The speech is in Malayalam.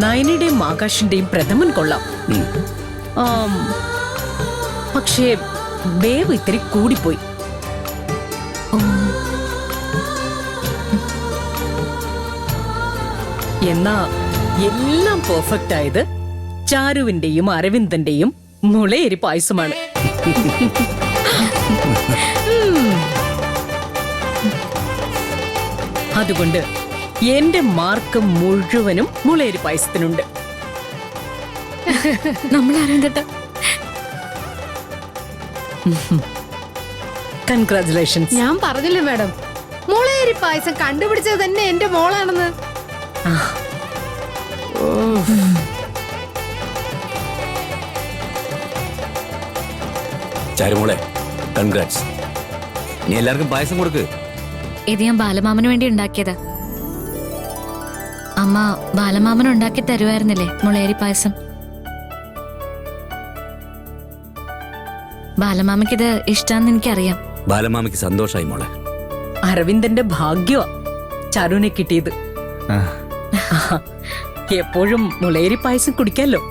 നയനയുടെയും ആകാശിന്റെയും പ്രഥമൻ കൊള്ളാം. പക്ഷേ വേവ് ഇത്തിരി കൂടിപ്പോയി. എന്നാ എല്ലാം പെർഫെക്റ്റ് ആയത് ചാരുവിന്റെയും അരവിന്ദന്റെയും മുളയരി പായസമാണ്. അതുകൊണ്ട് എന്റെ മാർക്ക് മുഴുവനും മുളയരി പായസത്തിനുണ്ട്. നമ്മൾ അരവിന്ദേട്ട കൺഗ്രാറ്റുലേഷൻസ്. ഞാൻ പറഞ്ഞില്ലേ മാഡം, മുളയരി പായസം കണ്ടുപിടിച്ചത് തന്നെ എന്റെ മോളാണെന്ന്. ചാരുമോളെ കൺഗ്രാറ്റ്സ്. നീ എല്ലാവർക്കും പായസം കൊടുക്ക്. ഇത് ഞാൻ ബാലമാമന് വേണ്ടി ഉണ്ടാക്കിയതാ. അമ്മ ബാലമാമൻ ഉണ്ടാക്കി തരുമായിരുന്നില്ലേ മുളയരി പായസം. ബാലമാമയ്ക്കിത് ഇഷ്ടാന്ന് എനിക്കറിയാം. ബാലമാമയ്ക്ക് സന്തോഷായി മോളെ. അരവിന്ദന്റെ ഭാഗ്യമാ ചാരുവിനെ കിട്ടിയത്. എപ്പോഴും മുളയരി പായസം കുടിക്കാലോ.